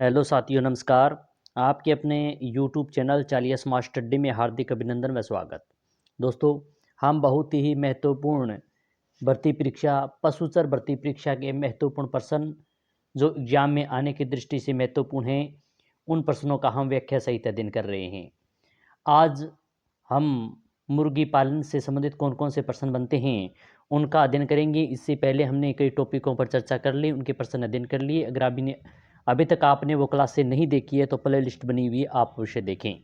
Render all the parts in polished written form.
Hello साथियों, नमस्कार। आपके अपने यूट्यूब चैनल चालिया स्मार्ट स्टडी में हार्दिक अभिनंदन व स्वागत। दोस्तों, हम बहुत ही महत्वपूर्ण भर्ती परीक्षा पशुचर भर्ती परीक्षा के महत्वपूर्ण प्रश्न जो एग्जाम में आने की दृष्टि से महत्वपूर्ण हैं, उन प्रश्नों का हम व्याख्या सहित अध्ययन कर रहे हैं। आज हम मुर्गी पालन से संबंधित कौन कौन से प्रश्न बनते हैं उनका अध्ययन करेंगे। इससे पहले हमने कई टॉपिकों पर चर्चा कर ली, उनके प्रश्न अध्ययन कर लिए। अगर अभी तक आपने वो क्लासें नहीं देखी है तो प्ले लिस्ट बनी हुई है, आप उसे देखें।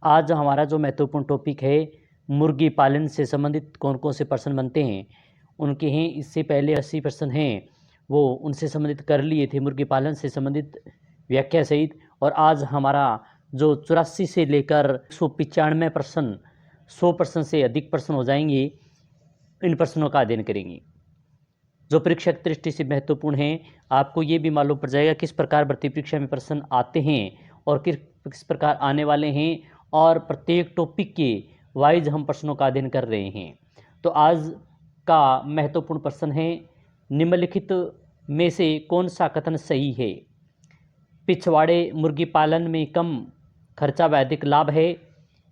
आज हमारा जो महत्वपूर्ण टॉपिक है, मुर्गी पालन से संबंधित कौन कौन से प्रश्न बनते हैं उनके हैं। इससे पहले 80 प्रश्न हैं, वो उनसे संबंधित कर लिए थे, मुर्गी पालन से संबंधित व्याख्या सहित। और आज हमारा जो 84 से लेकर 195 प्रश्न, 100 प्रश्न से अधिक प्रश्न हो जाएंगे, इन प्रश्नों का अध्ययन करेंगे जो परीक्षा की दृष्टि से महत्वपूर्ण है। आपको ये भी मालूम पड़ जाएगा किस प्रकार भर्ती परीक्षा में प्रश्न आते हैं और किस प्रकार आने वाले हैं, और प्रत्येक टॉपिक के वाइज हम प्रश्नों का अध्ययन कर रहे हैं। तो आज का महत्वपूर्ण प्रश्न है, निम्नलिखित में से कौन सा कथन सही है? पिछवाड़े मुर्गी पालन में कम खर्चा व अधिक लाभ है।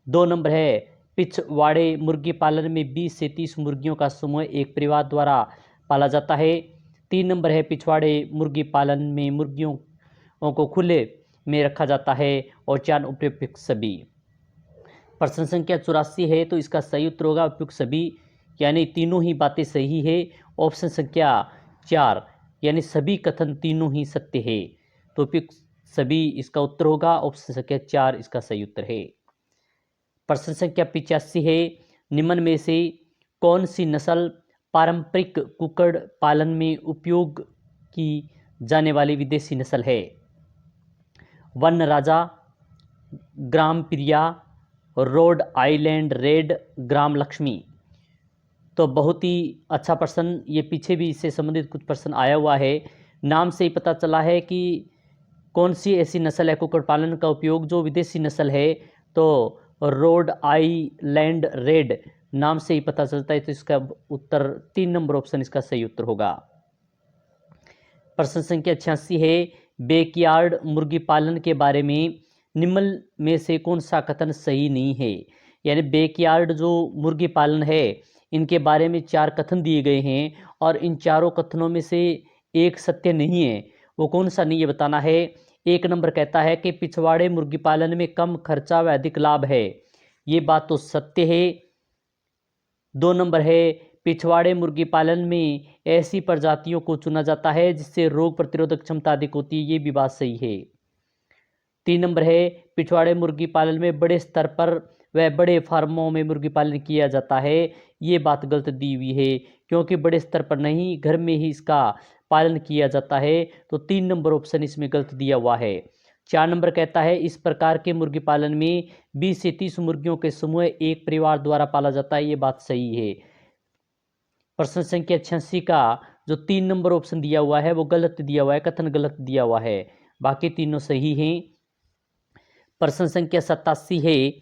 2 नंबर है, पिछवाड़े मुर्गी पालन में 20 से 30 मुर्गियों का समूह एक परिवार द्वारा पाला जाता है। 3 नंबर है, पिछवाड़े मुर्गी पालन में मुर्गियों को खुले में रखा जाता है। और 4 उपयुक्त सभी। प्रश्न संख्या 84 है, तो इसका सही उत्तर होगा उपयुक्त सभी, यानी तीनों ही बातें सही है। ऑप्शन संख्या 4, यानी सभी कथन तीनों ही सत्य है, तो उपयुक्त सभी इसका उत्तर होगा। ऑप्शन संख्या 4 इसका सही उत्तर है। प्रश्न संख्या 85 है, निम्न में से कौन सी नस्ल पारंपरिक कुक्कुट पालन में उपयोग की जाने वाली विदेशी नस्ल है? वन राजा, ग्राम प्रिया, रोड आइलैंड रेड, ग्राम लक्ष्मी। तो बहुत ही अच्छा प्रश्न, ये पीछे भी इससे संबंधित कुछ प्रश्न आया हुआ है। नाम से ही पता चला है कि कौन सी ऐसी नस्ल है कुक्कुट पालन का उपयोग जो विदेशी नस्ल है, तो रोड आइलैंड रेड नाम से ही पता चलता है। तो इसका उत्तर 3 नंबर ऑप्शन इसका सही उत्तर होगा। प्रश्न संख्या 86 है, बैकयार्ड मुर्गी पालन के बारे में निम्न में से कौन सा कथन सही नहीं है? यानी बैकयार्ड जो मुर्गी पालन है, इनके बारे में 4 कथन दिए गए हैं और इन चारों कथनों में से एक सत्य नहीं है। वो कौन सा नहीं, ये बताना है। 1 नंबर कहता है कि पिछवाड़े मुर्गी पालन में कम खर्चा व अधिक लाभ है, ये बात तो सत्य है। 2 नंबर है, पिछवाड़े मुर्गी पालन में ऐसी प्रजातियों को चुना जाता है जिससे रोग प्रतिरोधक क्षमता अधिक होती है, ये भी बात सही है। 3 नंबर है, पिछवाड़े मुर्गी पालन में बड़े स्तर पर व बड़े फार्मों में मुर्गी पालन किया जाता है, ये बात गलत दी हुई है, क्योंकि बड़े स्तर पर नहीं, घर में ही इसका पालन किया जाता है। तो 3 नंबर ऑप्शन इसमें गलत दिया हुआ है। 4 नंबर कहता है, इस प्रकार के मुर्गी पालन में 20 से 30 मुर्गियों के समूह एक परिवार द्वारा पाला जाता है, ये बात सही है। प्रश्न संख्या 86 का जो 3 नंबर ऑप्शन दिया हुआ है वो गलत दिया हुआ है, कथन गलत दिया हुआ है, बाकी तीनों सही हैं। प्रश्न संख्या 87 है,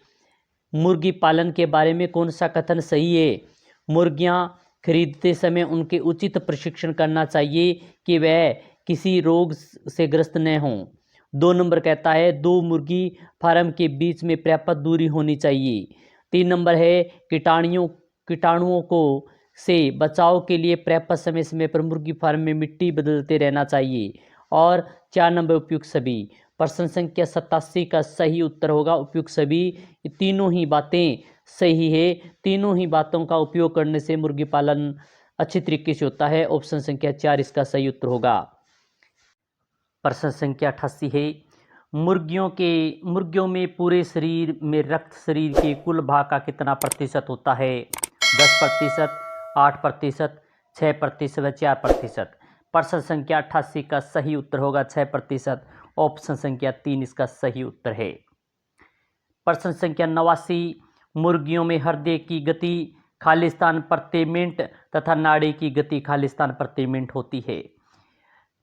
मुर्गी पालन के बारे में कौन सा कथन सही है? मुर्गियां खरीदते समय उनके उचित प्रशिक्षण करना चाहिए कि वह किसी रोग से ग्रस्त न हों। 2 नंबर कहता है, 2 मुर्गी फार्म के बीच में पर्याप्त दूरी होनी चाहिए। 3 नंबर है, कीटाणुओं को से बचाव के लिए पर्याप्त समय समय पर मुर्गी फार्म में मिट्टी बदलते रहना चाहिए। और 4 नंबर उपयुक्त सभी। प्रश्न संख्या 87 का सही उत्तर होगा उपयुक्त सभी। ये तीनों ही बातें सही है, तीनों ही बातों का उपयोग करने से मुर्गी पालन अच्छी तरीके से होता है। ऑप्शन संख्या 4 इसका सही उत्तर होगा। प्रश्न संख्या 88 है, मुर्गियों में पूरे शरीर में रक्त शरीर के कुल भाग का कितना प्रतिशत होता है? 10%, 8%, 6% व 4%। प्रश्न संख्या 88 का सही उत्तर होगा 6%। ऑप्शन संख्या 3 इसका सही उत्तर है। प्रश्न संख्या 89, मुर्गियों में हृदय की गति खालिस्तान प्रति मिनट तथा नाड़ी की गति खालिस्तान प्रति मिनट होती है।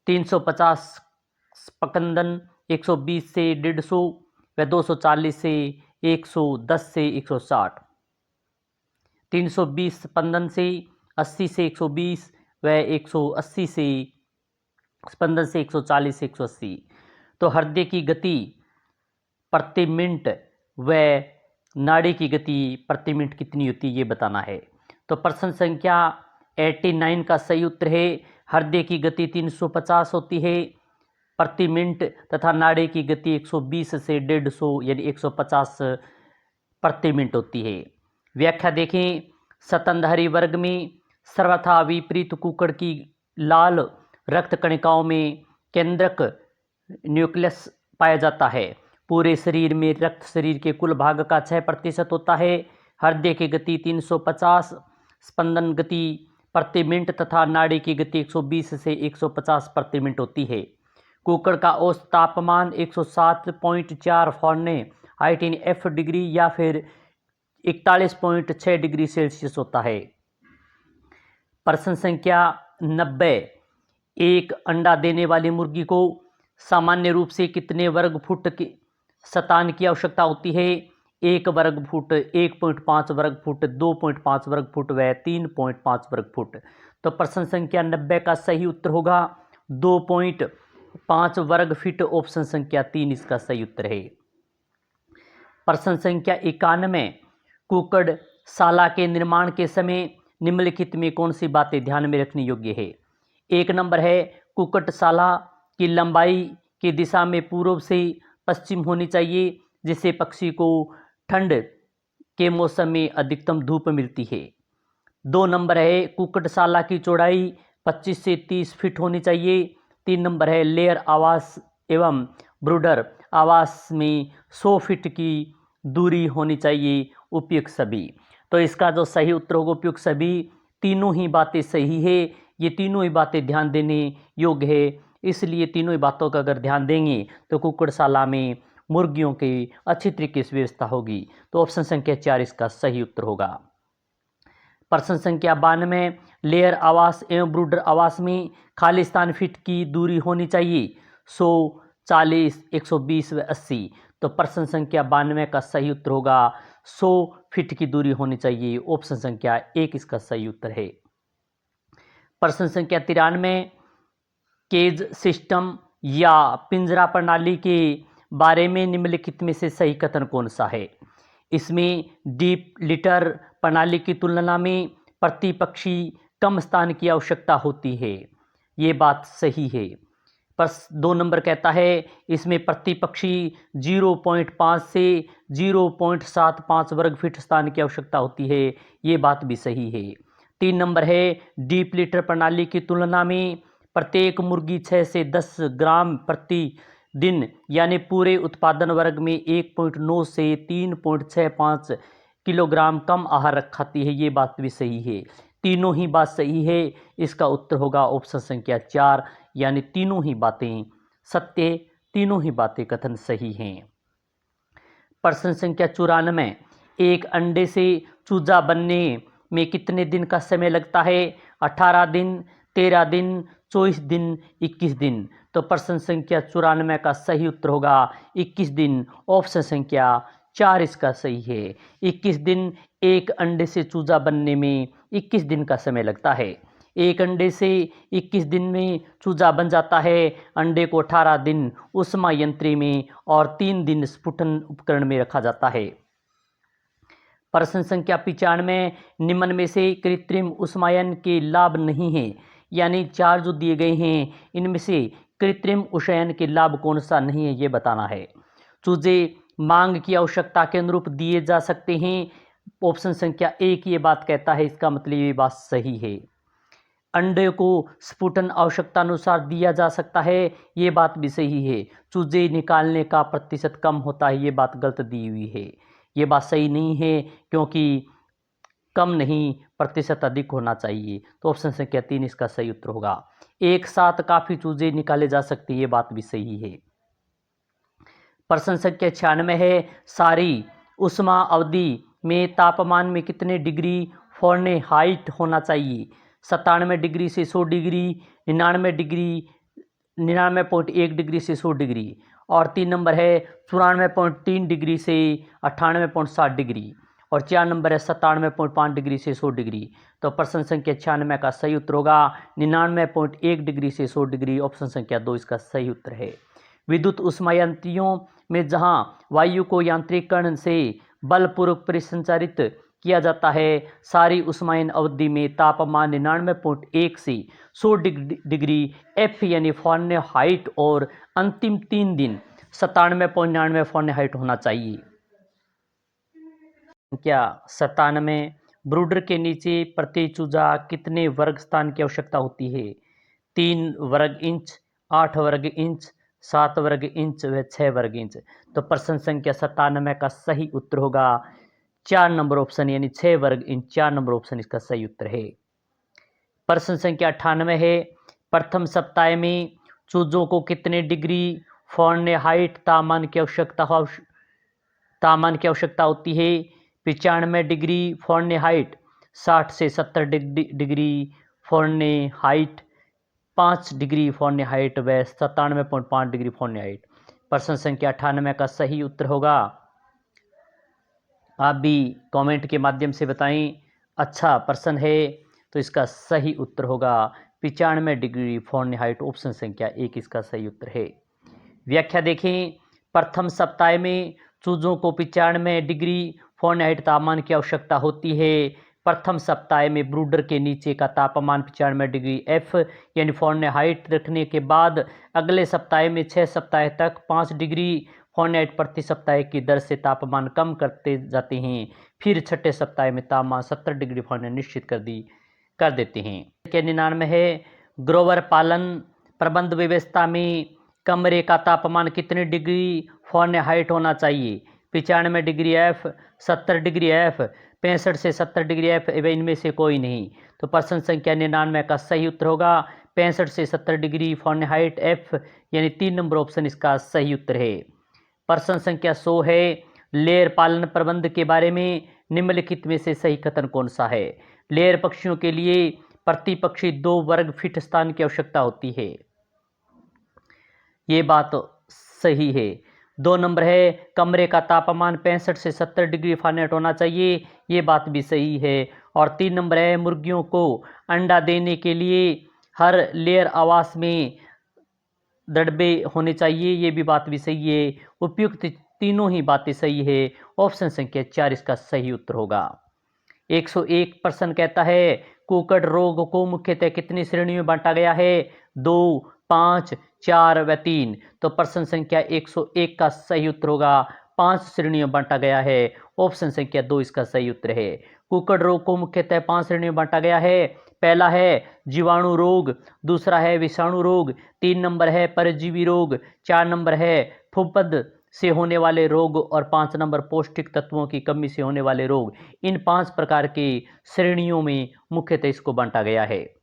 350 स्पंदन, 120 से 150 व 240 से 110 से 160। 320 स्पंदन से 80 से 120 व 180 से स्पंदन से 140 से 180। तो हृदय की गति प्रति मिनट व नाड़ी की गति प्रति मिनट कितनी होती है ये बताना है। तो प्रश्न संख्या 89 का सही उत्तर है हृदय की गति 350 होती है प्रति मिनट तथा नाड़ी की गति 120 से 150 यानी 150 प्रति मिनट होती है। व्याख्या देखें, स्तनधारी वर्ग में सर्वथा विपरीत कुक्कुट की लाल रक्त कणिकाओं में केंद्रक न्यूक्लियस पाया जाता है। पूरे शरीर में रक्त शरीर के कुल भाग का 6% होता है। हृदय की गति 350 स्पंदन गति प्रति मिनट तथा नाड़ी की गति 120 से 150 प्रति मिनट होती है। कुक्कुट का औसत तापमान 107.4 फ़ारेनहाइट (F) डिग्री या फिर 41.6 डिग्री सेल्सियस होता है। प्रश्न संख्या 90, एक अंडा देने वाली मुर्गी को सामान्य रूप से कितने वर्ग फुट की शतान की आवश्यकता होती है? 1 वर्ग फुट, 1.5 वर्ग फुट, 2.5 वर्ग फुट व 3.5 वर्ग फुट। तो प्रश्न संख्या 90 का सही उत्तर होगा 2.5 वर्ग फीट। ऑप्शन संख्या 3 इसका सही उत्तर है। प्रश्न संख्या 91, कुक्कुट शाला के निर्माण के समय निम्नलिखित में कौन सी बातें ध्यान में रखने योग्य है? 1 नंबर है कुक्कुट शाला की लंबाई की दिशा में पूर्व से पश्चिम होनी चाहिए जिससे पक्षी को ठंड के मौसम में अधिकतम धूप मिलती है। 2 नंबर है कुक्कुटशाला की चौड़ाई 25 से 30 फीट होनी चाहिए। 3 नंबर है लेयर आवास एवं ब्रूडर आवास में 100 फीट की दूरी होनी चाहिए। उपयुक्त सभी। तो इसका जो सही उत्तर होगा उपयुक्त सभी, तीनों ही बातें सही है। ये तीनों ही बातें ध्यान देने योग्य है, इसलिए तीनों ही बातों का अगर ध्यान देंगे तो कुक्कुटशाला में मुर्गियों की अच्छी तरीके से व्यवस्था होगी। तो ऑप्शन संख्या 4 इसका सही उत्तर होगा। प्रश्न संख्या 92, लेयर आवास एवं ब्रूडर आवास में खाली स्थान फीट की दूरी होनी चाहिए 100, 40, 120 व 80। तो प्रश्न संख्या 92 का सही उत्तर होगा 100 फीट की दूरी होनी चाहिए। ऑप्शन संख्या 1 इसका सही उत्तर है। प्रश्न संख्या 93, केज सिस्टम या पिंजरा प्रणाली के बारे में निम्नलिखित में से सही कथन कौन सा है? इसमें डीप लिटर प्रणाली की तुलना में प्रति पक्षी कम स्थान की आवश्यकता होती है। ये बात सही है। प्रश्न 2 नंबर कहता है इसमें प्रति पक्षी 0.5 से 0.75 वर्ग फीट स्थान की आवश्यकता होती है। ये बात भी सही है। 3 नंबर है डीप लिटर प्रणाली की तुलना में प्रत्येक मुर्गी 6 से 10 ग्राम प्रति दिन यानी पूरे उत्पादन वर्ग में 1.9 से 3.65 किलोग्राम कम आहार खाती है। ये बात भी सही है। तीनों ही बात सही है। इसका उत्तर होगा ऑप्शन संख्या 4, यानी तीनों ही बातें सत्य, तीनों ही बातें कथन सही हैं। प्रश्न संख्या 94, एक अंडे से चूजा बनने में कितने दिन का समय लगता है? 18 दिन, 13 दिन, 24 दिन, 21 दिन। तो प्रश्न संख्या 94 का सही उत्तर होगा 21 दिन। ऑप्शन संख्या 4 इसका सही है। 21 दिन एक अंडे से चूजा बनने में 21 दिन का समय लगता है। एक अंडे से 21 दिन में चूजा बन जाता है। अंडे को 18 दिन उष्मा यंत्री में और 3 दिन स्फुटन उपकरण में रखा जाता है। प्रश्न संख्या 95, निम्न में से कृत्रिम उष्मायन के लाभ नहीं है, यानी 4 जो दिए गए हैं इनमें से कृत्रिम उष्मायन के लाभ कौन सा नहीं है ये बताना है। चूजे मांग की आवश्यकता के अनुरूप दिए जा सकते हैं। ऑप्शन संख्या 1 ये बात कहता है, इसका मतलब ये बात सही है। अंडे को स्फुटन आवश्यकता अनुसार दिया जा सकता है, ये बात भी सही है। चूजे निकालने का प्रतिशत कम होता है, ये बात गलत दी हुई है। ये बात सही नहीं है क्योंकि कम नहीं प्रतिशत अधिक होना चाहिए। तो ऑप्शन संख्या 3 इसका सही उत्तर होगा। एक साथ काफी चूजे निकाले जा सकते हैं, ये बात भी सही है। प्रश्न संख्या 96 है सारी उष्मा अवधि में तापमान में कितने डिग्री फ़ारेनहाइट होना चाहिए? 97 डिग्री से 100 डिग्री, 99 डिग्री, 99.1 डिग्री से 100 डिग्री और 3 नंबर है 94.3 डिग्री से 98.7 डिग्री और 4 नंबर है 97.5 डिग्री से 100 डिग्री। तो प्रश्न संख्या 96 का सही उत्तर होगा 99.1 डिग्री से 100 डिग्री। ऑप्शन संख्या 2 इसका सही उत्तर है। विद्युत उष्मायंत्रियों में जहां वायु को यांत्रिकरण से बलपूर्वक परिसंचारित किया जाता है, सारी उष्मायन अवधि में तापमान 99.1 से 100 डिग्री एफ यानी फ़ारेनहाइट और अंतिम 3 दिन 97.99 फ़ारेनहाइट होना चाहिए। क्या 97 ब्रूडर के नीचे प्रति चूजा कितने वर्ग स्थान की आवश्यकता होती है? 3 वर्ग इंच, 8 वर्ग इंच, 7 वर्ग इंच व 6 वर्ग इंच। तो प्रश्न संख्या 97 का सही उत्तर होगा 4 नंबर ऑप्शन यानी 6 वर्ग इंच, 4 नंबर ऑप्शन इसका सही उत्तर है। प्रश्न संख्या 98 है, प्रथम सप्ताह में चूजों को कितने डिग्री फ़ारेनहाइट तापमान की आवश्यकता होती है? 95 डिग्री फ़ारेनहाइट, 60 से 70 डिग्री फ़ारेनहाइट, 5 डिग्री फ़ारेनहाइट व 97.5 डिग्री फ़ारेनहाइट। प्रश्न संख्या 98 का सही उत्तर होगा, आप भी कमेंट के माध्यम से बताएं। अच्छा प्रश्न है तो इसका सही उत्तर होगा 95 डिग्री फ़ारेनहाइट, ऑप्शन संख्या 1 इसका सही उत्तर है। व्याख्या देखें, प्रथम सप्ताह में चूजों को 95 डिग्री फ़ारेनहाइट तापमान की आवश्यकता होती है। प्रथम सप्ताह में ब्रूडर के नीचे का तापमान 95 डिग्री एफ यानी फ़ारेनहाइट रखने के बाद अगले सप्ताह में 6 सप्ताह तक 5 डिग्री फ़ारेनहाइट प्रति सप्ताह की दर से तापमान कम करते जाते हैं। फिर छठे सप्ताह में तापमान 70 डिग्री फ़ारेनहाइट निश्चित कर देते हैं। क्या 99 है, ग्रोवर पालन प्रबंध व्यवस्था में कमरे का तापमान कितने डिग्री फ़ारेनहाइट होना चाहिए? 95 डिग्री एफ, 70 डिग्री एफ, 65 से 70 डिग्री एफ, इनमें से कोई नहीं। तो प्रश्न संख्या 99 का सही उत्तर होगा 65 से 70 डिग्री फ़ारेनहाइट एफ यानी 3 नंबर ऑप्शन इसका सही उत्तर है। प्रश्न संख्या 100 है, लेयर पालन प्रबंध के बारे में निम्नलिखित में से सही कथन कौन सा है? लेयर पक्षियों के लिए प्रति पक्षी 2 वर्ग फीट स्थान की आवश्यकता होती है, ये बात सही है। 2 नंबर है, कमरे का तापमान 65 से 70 डिग्री फ़ारेनहाइट होना चाहिए, ये बात भी सही है। और 3 नंबर है, मुर्गियों को अंडा देने के लिए हर लेयर आवास में दड़बे होने चाहिए, ये भी बात भी सही है। उपयुक्त तीनों ही बातें सही है, ऑप्शन संख्या 4 इसका सही उत्तर होगा। 101 प्रश्न कहता है, कुकड़ रोग को मुख्यतः कितनी श्रेणियों में बांटा गया है? 2, 5, 4 व 3। तो प्रश्न संख्या 101 का सही उत्तर होगा 5 श्रेणियों में बांटा गया है, ऑप्शन संख्या 2 इसका सही उत्तर है। कुकड़ रोग को मुख्यतः 5 श्रेणियों में बांटा गया है। पहला है जीवाणु रोग, दूसरा है विषाणु रोग, 3 नंबर है परजीवी रोग, 4 नंबर है फुफ्फद से होने वाले रोग और 5 नंबर पौष्टिक तत्वों की कमी से होने वाले रोग। इन 5 प्रकार की श्रेणियों में मुख्यतः इसको बांटा गया है।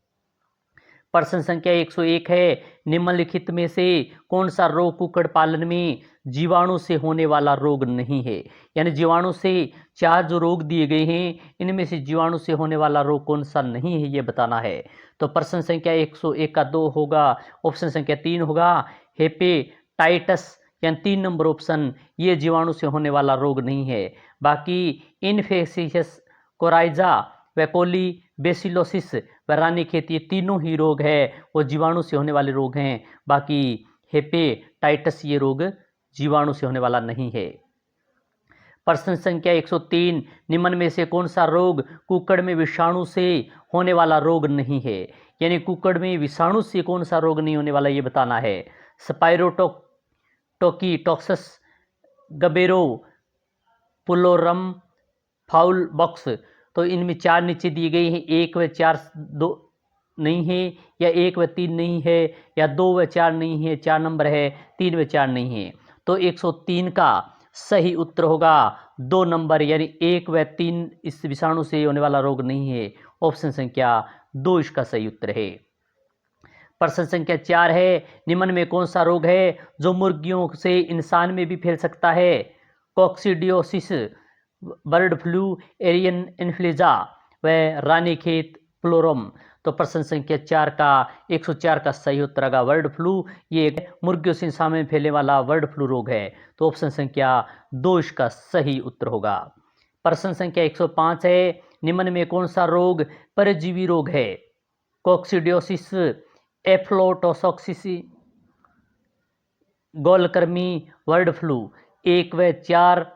प्रश्न संख्या 101 है, निम्नलिखित में से कौन सा रोग कुक्कुट पालन में जीवाणु से होने वाला रोग नहीं है? यानी जीवाणु से 4 जो रोग दिए गए हैं, इनमें से जीवाणु से होने वाला रोग कौन सा नहीं है, ये बताना है। तो प्रश्न संख्या 101 का 2 होगा, ऑप्शन संख्या 3 होगा हेपेटाइटिस यानी 3 नंबर ऑप्शन, ये जीवाणु से होने वाला रोग नहीं है। बाकी इन्फेक्शियस कोराइजा वैकोली बेसिलोसिस व रानीखेत, ये तीनों ही रोग है वो जीवाणु से होने वाले रोग हैं। बाकी हेपेटाइटिस ये रोग जीवाणु से होने वाला नहीं है। प्रश्न संख्या 103, निम्न में से कौन सा रोग कुक्कुट में विषाणु से होने वाला रोग नहीं है? यानी कुक्कुट में विषाणु से कौन सा रोग नहीं होने वाला, ये बताना है। स्पाइरोटोकीटोक्सस, गबेरो, पुलोरम, फाउल बॉक्स। तो इनमें 4 नीचे दिए गए हैं, 1 व 4 2 नहीं है, या 1 व 3 नहीं है, या 2 व 4 नहीं है, 4 नंबर है, 3 व 4 नहीं है। तो 103 का सही उत्तर होगा 2 नंबर यानी 1 व 3 इस विषाणु से होने वाला रोग नहीं है, ऑप्शन संख्या 2 इसका सही उत्तर है। प्रश्न संख्या 4 है, निम्न में कौन सा रोग है जो मुर्गियों से इंसान में भी फैल सकता है? Coccidiosis, bird flu, avian influenza व रानीखेत फ्लोरम। तो प्रश्न संख्या 4 का 104 का सही उत्तर होगा बर्ड फ्लू, ये मुर्गियों से इंसान में फैलने वाला बर्ड फ्लू रोग है। तो ऑप्शन संख्या 2 इसका सही उत्तर होगा। प्रश्न संख्या 105 है, निम्न में कौन सा रोग परजीवी रोग है? कॉक्सीडियोसिस, एफ्लोटोक्सिस, गोलकृमि, बर्ड फ्लू। 1 व 4,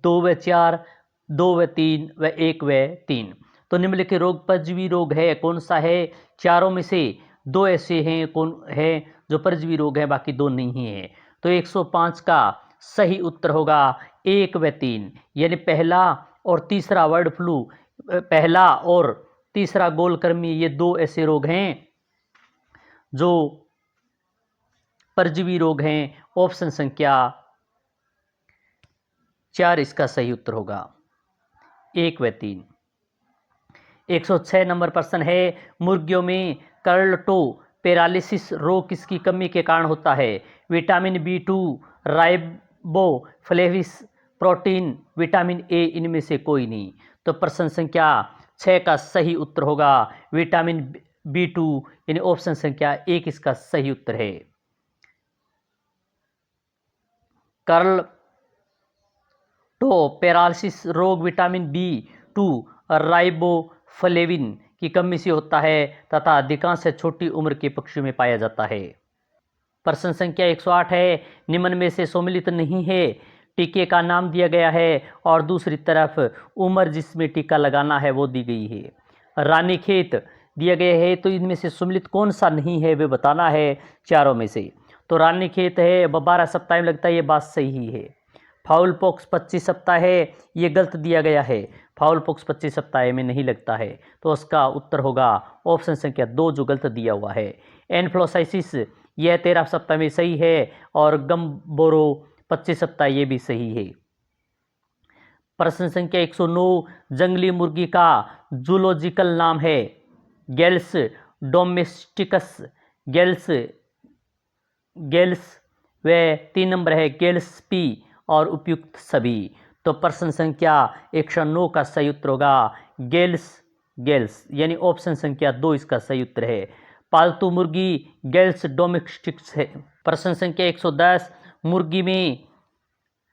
2 व 4, 2 व 3 व 1 व 3। तो निम्नलिखित रोग परजीवी रोग है, कौन सा है? चारों में से 2 ऐसे हैं कौन है जो परजीवी रोग है, बाकी 2 नहीं है। तो 105 का सही उत्तर होगा 1 व 3, यानी पहला और तीसरा बर्ड फ्लू, पहला और तीसरा गोलकृमि, ये 2 ऐसे रोग हैं जो परजीवी रोग हैं। ऑप्शन संख्या 4 इसका सही उत्तर होगा, 1 व 3। 106 नंबर प्रश्न है, मुर्गियों में कर्लटो पैरालिसिस रोग किसकी कमी के कारण होता है? Vitamin B2, riboflavin, protein, vitamin A, इनमें से कोई नहीं। तो प्रश्न संख्या 6 का सही उत्तर होगा विटामिन B2, यानी ऑप्शन संख्या 1 इसका सही उत्तर है। कर्ल तो पैरालिसिस रोग विटामिन B2 और राइबोफ्लेविन की कमी से होता है तथा अधिकांश छोटी उम्र के पक्षियों में पाया जाता है। प्रश्न संख्या 108 है, निम्न में से सम्मिलित नहीं है। टीके का नाम दिया गया है और दूसरी तरफ उम्र जिसमें टीका लगाना है वो दी गई है। रानीखेत दिया गया है, तो इनमें से सम्मिलित कौन सा नहीं है वे बताना है चारों में से। तो रानीखेत है, 12 सप्ताह में लगता है, ये बात सही है। फाउल पॉक्स 25 सप्ताह है, ये गलत दिया गया है, फाउल पॉक्स 25 सप्ताह में नहीं लगता है। तो उसका उत्तर होगा ऑप्शन संख्या 2 जो गलत दिया हुआ है। एनफ्लोसाइसिस यह 13 सप्ताह में सही है और गम्बोरो 25 सप्ताह ये भी सही है। प्रश्न संख्या 109, जंगली मुर्गी का जूलॉजिकल नाम है? गेल्स डोमेस्टिकस, गेल्स व 3 नंबर है गेल्स पी और उपयुक्त सभी। तो प्रश्न संख्या 109 का सही उत्तर होगा गेल्स, यानी ऑप्शन संख्या 2 इसका सही उत्तर है। पालतू मुर्गी गेल्स डोमेस्टिकस है। प्रश्न संख्या 110, मुर्गी में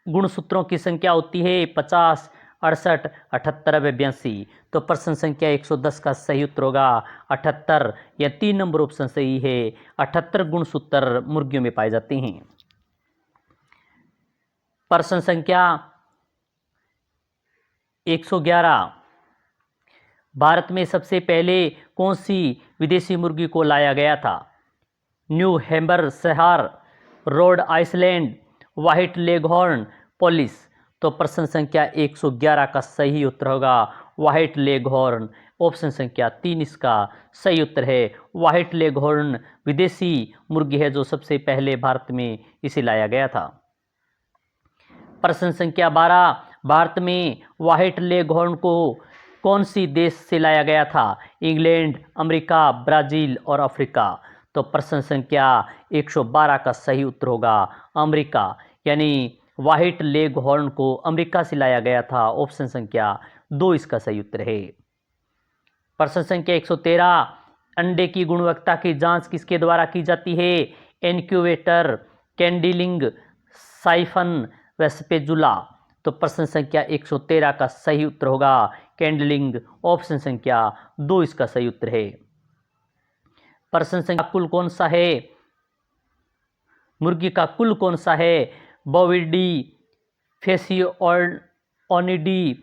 गुणसूत्रों की संख्या होती है 50, 68, 78 व 82। तो प्रश्न संख्या 110 का सही उत्तर होगा 78, या 3 नंबर ऑप्शन सही है। 78 गुणसूत्र मुर्गियों में पाए जाते हैं। प्रश्न संख्या 111, भारत में सबसे पहले कौन सी विदेशी मुर्गी को लाया गया था? New Hampshire, Rhode Island, white Leghorn, Polish. तो प्रश्न संख्या 111 का सही उत्तर होगा व्हाइट लेगहॉर्न, ऑप्शन संख्या 3 इसका सही उत्तर है। व्हाइट लेगहॉर्न विदेशी मुर्गी है जो सबसे पहले भारत में इसे लाया गया था। प्रश्न संख्या 12, भारत में व्हाइट लेगहॉर्न को कौन सी देश से लाया गया था? इंग्लैंड, अमेरिका, ब्राजील और अफ्रीका। तो प्रश्न संख्या 112 का सही उत्तर होगा अमेरिका, यानी व्हाइट लेगहॉर्न को अमेरिका से लाया गया था। ऑप्शन संख्या 2 इसका सही उत्तर है। प्रश्न संख्या 113, अंडे की गुणवत्ता की जांच किसके द्वारा की जाती है? इनक्यूबेटर, कैंडिलिंग, साइफन व स्पेजुला। तो प्रश्न संख्या 113 का सही उत्तर होगा कैंडलिंग, ऑप्शन संख्या 2 इसका सही उत्तर है। प्रश्न संख्या कुल कौन सा है? मुर्गी का कुल कौन सा है? बोविडी, फेसियोनिडी,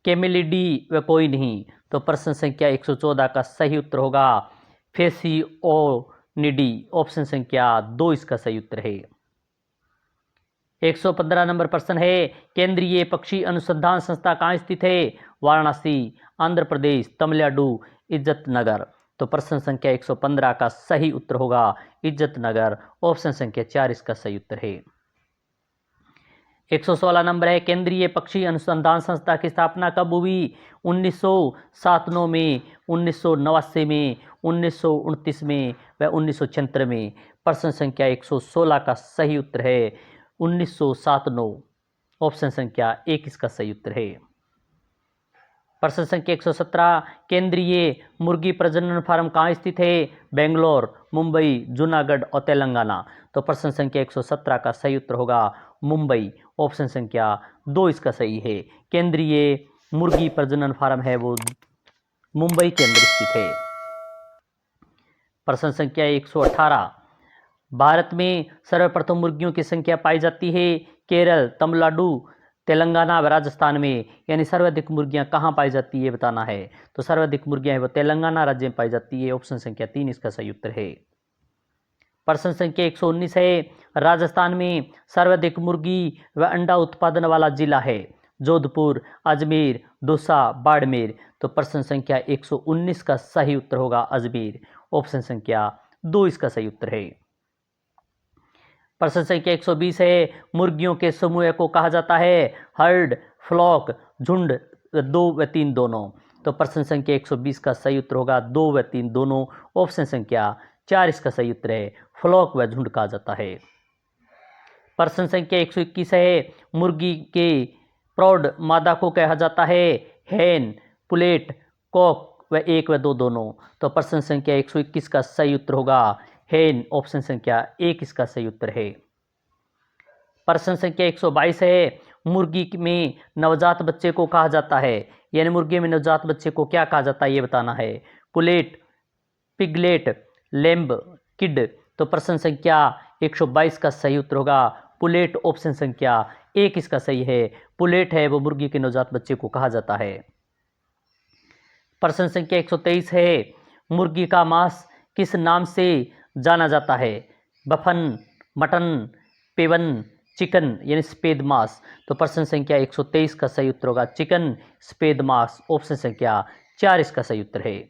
कैमेलिडी व कोई नहीं। तो प्रश्न संख्या 114 का सही उत्तर होगा फेसियोनिडी, ऑप्शन संख्या 2 इसका सही उत्तर है। 115 नंबर प्रश्न है, केंद्रीय पक्षी अनुसंधान संस्था कहाँ स्थित है? वाराणसी, आंध्र प्रदेश, तमिलनाडु, इज्जत नगर। तो प्रश्न संख्या 115 का सही उत्तर होगा इज्जत नगर, ऑप्शन संख्या 4 इसका सही उत्तर है। 116 नंबर है, केंद्रीय पक्षी अनुसंधान संस्था की स्थापना कब हुई? 1997 में, 1989 में, 1929 में व 1976 में। प्रश्न संख्या 116 का सही उत्तर है 1997, ऑप्शन संख्या 1 इसका सही उत्तर है। प्रश्न संख्या 117, केंद्रीय मुर्गी प्रजनन फार्म कहाँ स्थित है? बेंगलोर, मुंबई, जूनागढ़ और तेलंगाना। तो प्रश्न संख्या 117 का सही उत्तर होगा मुंबई, ऑप्शन संख्या 2 इसका सही है। केंद्रीय मुर्गी प्रजनन फार्म है वो मुंबई के अंदर स्थित है। प्रश्न संख्या 118, भारत में सर्वप्रथम मुर्गियों की संख्या पाई जाती है केरल, तमिलनाडु, तेलंगाना व राजस्थान में। यानी सर्वाधिक मुर्गियां कहाँ पाई जाती है बताना है। तो सर्वाधिक मुर्गियां है वो तेलंगाना राज्य में पाई जाती है। ऑप्शन संख्या 3 इसका सही उत्तर है। प्रश्न संख्या 119 है, राजस्थान में सर्वाधिक मुर्गी व अंडा उत्पादन वाला जिला है। जोधपुर, अजमेर, दौसा, बाड़मेर। तो प्रश्न संख्या 119 का सही उत्तर होगा अजमेर। ऑप्शन संख्या 2 इसका सही उत्तर है। प्रश्न संख्या 120 है, मुर्गियों के समूह को कहा जाता है हर्ड, फ्लॉक, झुंड, 2 व 3 दोनों। तो प्रश्न संख्या 120 का सही उत्तर होगा 2 व 3 दोनों। ऑप्शन संख्या 4 इसका सही उत्तर है, फ्लॉक व झुंड कहा जाता है। प्रश्न संख्या 121 है, मुर्गी के प्रौढ़ मादा को कहा जाता है हैन, पुलेट, कॉक व 1 व 2 दोनों। तो प्रश्न संख्या 121 का सही उत्तर होगा हैन। ऑप्शन संख्या 1 इसका सही उत्तर है। प्रश्न संख्या 122 है, मुर्गी में नवजात बच्चे को कहा जाता है। यानी मुर्गी में नवजात बच्चे को क्या कहा जाता है ये बताना है। पुलेट, पिगलेट, लेम्ब, किड। तो प्रश्न संख्या 122 का सही उत्तर होगा पुलेट। ऑप्शन संख्या 1 इसका सही है, पुलेट है वो मुर्गी के नवजात बच्चे को कहा जाता है। प्रश्न संख्या 123 है, मुर्गी का मांस किस नाम से जाना जाता है। बफन, मटन, पेवन, चिकन यानी सफेद मांस। तो प्रश्न संख्या 123 का सही उत्तर होगा चिकन, सफेद मांस। ऑप्शन संख्या 4 इसका सही उत्तर है।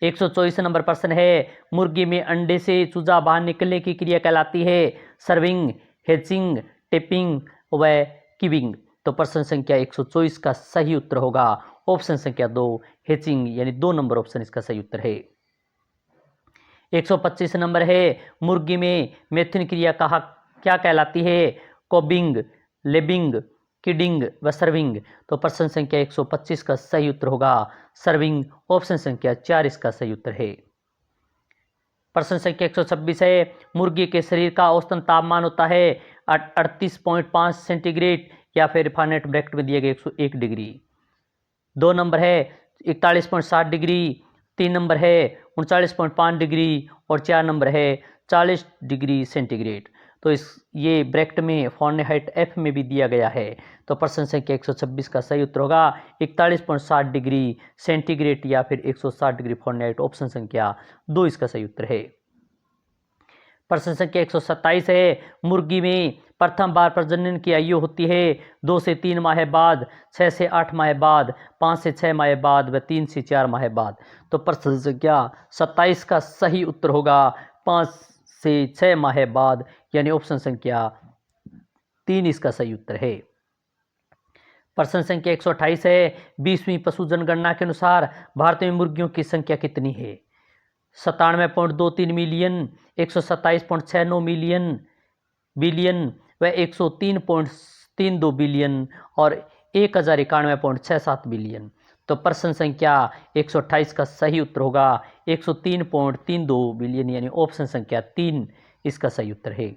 124 नंबर प्रश्न है, मुर्गी में अंडे से चूजा बाहर निकलने की क्रिया कहलाती है सर्विंग, हेचिंग, टेपिंग व किविंग। तो प्रश्न संख्या 124 का सही उत्तर होगा ऑप्शन संख्या 2 हेचिंग, यानी 2 नंबर ऑप्शन इसका सही उत्तर है। 125 नंबर है, मुर्गी में मेथिन क्रिया कहा क्या कहलाती है कोबिंग, लेबिंग, किडिंग व सर्विंग। तो प्रश्न संख्या 125 का सही उत्तर होगा सर्विंग। ऑप्शन संख्या 4 इसका सही उत्तर है। प्रश्न संख्या 126 है, मुर्गी के शरीर का औसतन तापमान होता है 38.5 सेंटीग्रेड या फिर फारेनहाइट ब्रैकेट में दिए गए 101 डिग्री। 2 नंबर है 41.7 डिग्री, 3 नंबर है 39.5 डिग्री और 4 नंबर है 40 डिग्री सेंटीग्रेड। तो ये ब्रैकेट में फारेनहाइट एफ में भी दिया गया है। तो प्रश्न संख्या 126 का सही उत्तर होगा 41.7 डिग्री सेंटीग्रेड या फिर 160 डिग्री फारेनहाइट। ऑप्शन संख्या 2 इसका सही उत्तर है। प्रश्न संख्या 127 है, मुर्गी में प्रथम बार प्रजनन की आयु होती है 2 से 3 माह बाद, 6 से 8 माह बाद, 5 से 6 माह बाद व 3 से 4 माह बाद। तो प्रश्न संख्या 27 का सही उत्तर होगा 5 से 6 माह बाद, यानी ऑप्शन संख्या 3 इसका सही उत्तर है। प्रश्न संख्या 128 है, 20वीं पशु जनगणना के अनुसार भारत में मुर्गियों की संख्या कितनी है। 97.23 मिलियन, 127.69 मिलियन बिलियन व 103.32 बिलियन और 1091.67 बिलियन। तो प्रश्न संख्या 128 का सही उत्तर होगा 103.32 बिलियन, यानी ऑप्शन संख्या 3 इसका सही उत्तर है।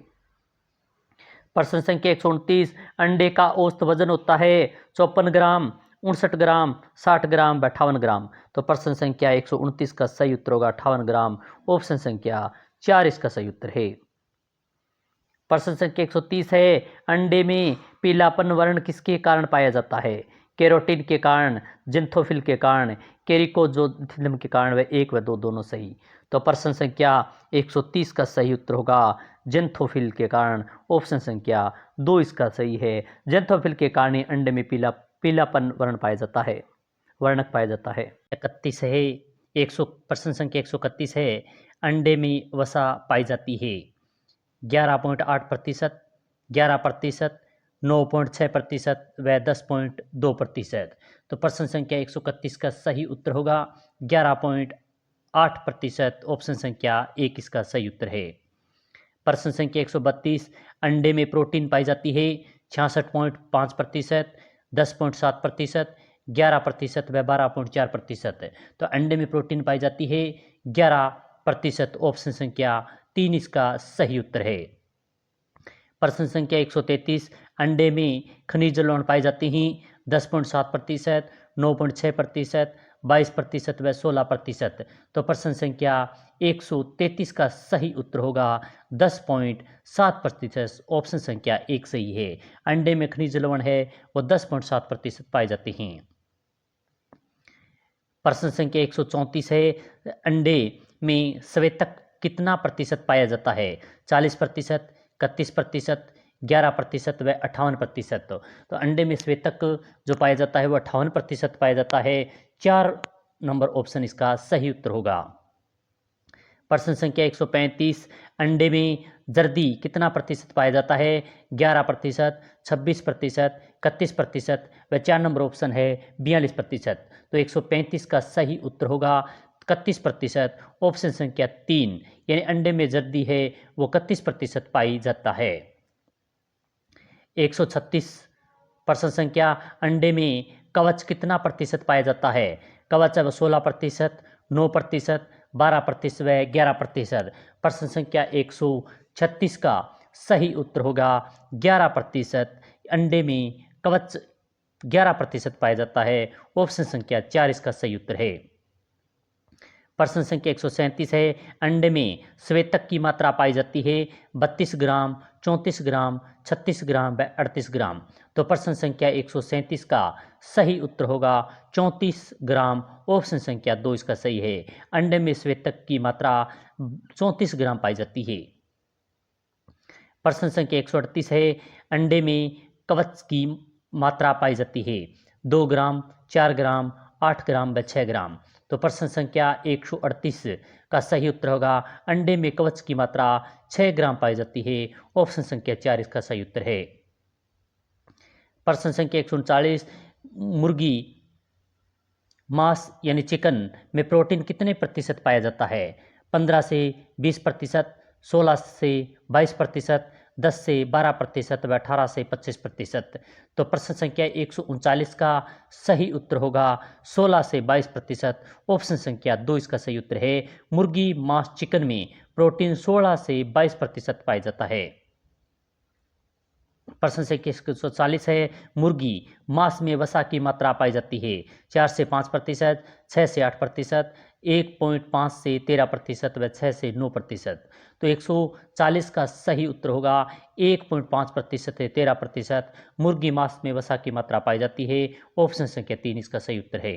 प्रश्न संख्या 129, अंडे का औसत वजन होता है 54 ग्राम, 59 ग्राम, 60 ग्राम व 58 ग्राम। तो प्रश्न संख्या 129 का सही उत्तर होगा 58 ग्राम। ऑप्शन संख्या 4 इसका सही उत्तर है। प्रश्न संख्या 130 है, अंडे में पीलापन वर्ण किसके कारण पाया जाता है। कैरोटीन के कारण, जिंथोफिल के कारण, केरिकोजोथिलम के कारण व 1 व 2 दोनों सही। तो प्रश्न संख्या 130 का सही उत्तर होगा जिंथोफिल के कारण। ऑप्शन संख्या 2 इसका सही है, जिंथोफिल के कारण ही अंडे में पीलापन वर्ण पाया जाता है, वर्णक पाया जाता है। 31 है, 100 प्रश्न संख्या 131 है, अंडे में वसा पाई जाती है 11.8%, 11%, 9.6% व 10.2%। तो प्रश्न संख्या 131 का सही उत्तर होगा 11.8%। ऑप्शन संख्या 1 इसका सही उत्तर है। प्रश्न संख्या 132, अंडे में प्रोटीन पाई जाती है 66.5%, 10.7%, 11% व 12.4%। तो अंडे में प्रोटीन पाई जाती है 11%। ऑप्शन संख्या 3 इसका सही उत्तर है। प्रश्न संख्या 133, अंडे में खनिज लवण पाए जाते हैं 10.7%, 9.6%, 22% व 16%। तो प्रश्न संख्या 133 का सही उत्तर होगा 10.7%। ऑप्शन संख्या 1 सही है। अंडे में खनिज लवण है वो 10.7% पाए जाते हैं। प्रश्न संख्या 134 है, अंडे में स्वेतक कितना प्रतिशत पाया जाता है? 40%, 31%, 11% व 58%। तो अंडे में स्वेतक जो पाया जाता है वो 58% पाया जाता है। 4 नंबर ऑप्शन इसका सही उत्तर होगा। प्रश्न संख्या 135, अंडे में जर्दी कितना प्रतिशत पाया जाता है? 11%, 26%, 31% व 4 नंबर ऑप्शन है 42%। तो 135 का सही उत्तर होगा 31%। ऑप्शन संख्या 3, यानी अंडे में जर्दी है वो 31% पाई जाता है। 136 प्रश्न संख्या, अंडे में कवच कितना प्रतिशत पाया जाता है? कवच है 16%, 9%, 12% व 11%। प्रश्न संख्या 136 का सही उत्तर होगा 11%। अंडे में कवच 11% पाया जाता है। ऑप्शन संख्या 4 इसका सही उत्तर है। प्रश्न संख्या 137 है, अंडे में स्वेतक की मात्रा पाई जाती है 32 ग्राम, 34 ग्राम, 36 ग्राम व 38 ग्राम। तो प्रश्न संख्या 137 का सही उत्तर होगा 34 ग्राम। ऑप्शन संख्या 2 इसका सही है। अंडे में स्वेतक की मात्रा 34 ग्राम पाई जाती है। प्रश्न संख्या 138 है, अंडे में कवच की मात्रा पाई जाती है 2 ग्राम, 4 ग्राम, 8 ग्राम व 6 ग्राम। तो प्रश्न संख्या 138 का सही उत्तर होगा अंडे में कवच की मात्रा 6 ग्राम पाई जाती है। ऑप्शन संख्या 4 इसका सही उत्तर है। प्रश्न संख्या 139, मुर्गी मांस यानी चिकन में प्रोटीन कितने प्रतिशत पाया जाता है? 15 से 20%, 16 से 22%, 10 से 12% व 18 से 25%। तो प्रश्न संख्या 139 का सही उत्तर होगा 16 से 22%। ऑप्शन संख्या 2 इसका सही उत्तर है। मुर्गी मांस चिकन में प्रोटीन 16 से 22% पाया जाता है। प्रश्न संख्या 140 है, मुर्गी मांस में वसा की मात्रा पाई जाती है 4 से 5%, 6 से 8%, 1.5 से 13% व 6 से 9%। तो 140 का सही उत्तर होगा 1.5% से 13% मुर्गी मांस में वसा की मात्रा पाई जाती है। ऑप्शन संख्या 3 इसका सही उत्तर है।